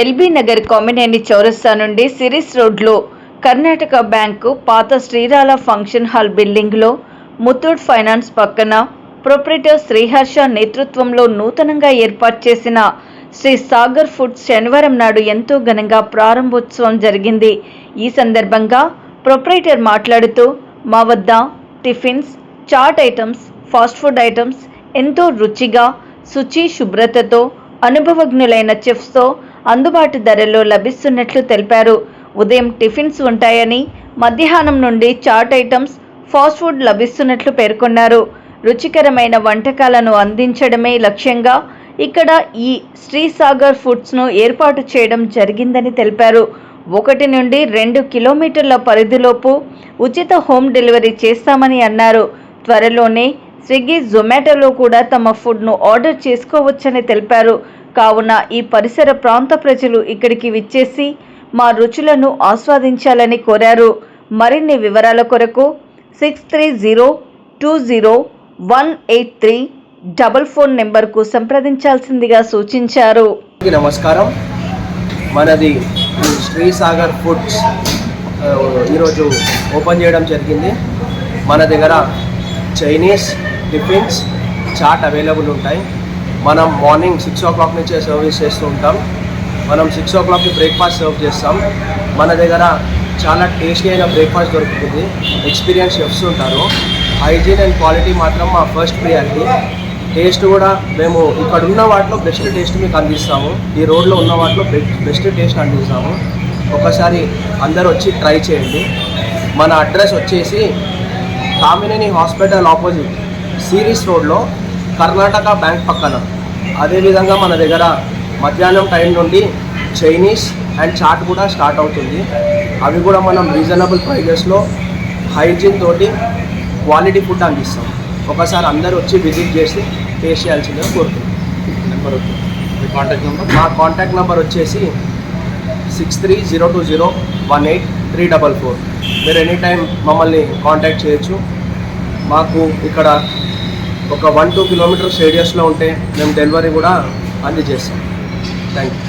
LB Nagar Kamineni చౌరస్తా నుండి series రోడ్లో కర్ణాటక బ్యాంకు పాత శ్రీరాల ఫంక్షన్ హాల్ బిల్డింగ్లో ముత్తూట్ ఫైనాన్స్ పక్కన ప్రొప్రైటర్ శ్రీహర్ష నేతృత్వంలో నూతనంగా ఏర్పాటు చేసిన శ్రీ సాగర్ ఫుడ్స్ శనివారం నాడు ఎంతో ఘనంగా ప్రారంభోత్సవం జరిగింది. ఈ సందర్భంగా ప్రొప్రైటర్ మాట్లాడుతూ, మా వద్ద tiffins, chaat items, fast food items ఎంతో రుచిగా, శుచి శుభ్రతతో, అనుభవజ్ఞులైన చెఫ్స్తో అందుబాటు ధరల్లో లభిస్తున్నట్లు తెలిపారు. ఉదయం టిఫిన్స్ ఉంటాయని, మధ్యాహ్నం నుండి చాట్ ఐటమ్స్, ఫాస్ట్ ఫుడ్ లభిస్తున్నట్లు పేర్కొన్నారు. రుచికరమైన వంటకాలను అందించడమే లక్ష్యంగా ఇక్కడ ఈ శ్రీసాగర్ ఫుడ్స్ను ఏర్పాటు చేయడం జరిగిందని తెలిపారు. 1 నుండి 2 కిలోమీటర్ల పరిధిలోపు ఉచిత హోమ్ డెలివరీ చేస్తామని అన్నారు. త్వరలోనే స్విగ్గీ, జొమాటోలో కూడా తమ ఫుడ్ను ఆర్డర్ చేసుకోవచ్చని తెలిపారు. కావున ఈ పరిసర ప్రాంత ప్రజలు ఇక్కడికి విచ్చేసి మా రుచులను ఆస్వాదించాలని కోరారు. మరిన్ని వివరాల కొరకు 6302018344 నెంబర్కు సంప్రదించాల్సిందిగా సూచించారు. నమస్కారం. మనది శ్రీసాగర్ ఫుడ్స్ ఈరోజు ఓపెన్ చేయడం జరిగింది. మన దగ్గర చైనీస్, టిఫిన్స్, చాట్ అవైలబుల్ ఉంటాయి. మనం మార్నింగ్ 6 o'clock నుంచే సర్వీస్ చేస్తూ ఉంటాం. మనం 6 o'clockకి బ్రేక్ఫాస్ట్ సర్వ్ చేస్తాం. మన దగ్గర చాలా టేస్టీ అయిన బ్రేక్ఫాస్ట్ దొరుకుతుంది. ఎక్స్పీరియన్స్ షెఫ్స్ ఉంటారు. హైజీన్ అండ్ క్వాలిటీ మాత్రం మా ఫస్ట్ ప్రియారిటీ. టేస్ట్ కూడా మేము ఇక్కడ ఉన్న వాటిలో బెస్ట్ టేస్ట్ మీకు అందిస్తాము. ఈ రోడ్లో ఉన్న వాటిలో బెస్ట్ టేస్ట్ అందిస్తాము. ఒకసారి అందరు వచ్చి ట్రై చేయండి. మన అడ్రస్ వచ్చేసి కామినేని హాస్పిటల్ ఆపోజిట్ సిరీస్ రోడ్లో కర్ణాటక బ్యాంక్ పక్కన. అదేవిధంగా మన దగ్గర మధ్యాహ్నం టైం నుండి చైనీస్ అండ్ చాట్ కూడా స్టార్ట్ అవుతుంది. అవి కూడా మనం రీజనబుల్ ప్రైజెస్లో హైజీన్ తోటి క్వాలిటీ ఫుడ్ అందిస్తాం. ఒకసారి అందరూ వచ్చి విజిట్ చేసి టేస్ట్ చేయాల్సిందిగా కోరుతున్నాం. మా కాంటాక్ట్ నెంబర్ వచ్చేసి 6302018344. మీరు ఎనీ టైం మమ్మల్ని కాంటాక్ట్ చేయొచ్చు. మాకు ఇక్కడ ఒక 1-2 కిలోమీటర్స్ రేడియస్లో ఉంటే మేము డెలివరీ కూడా అందజేస్తాం. Thank you.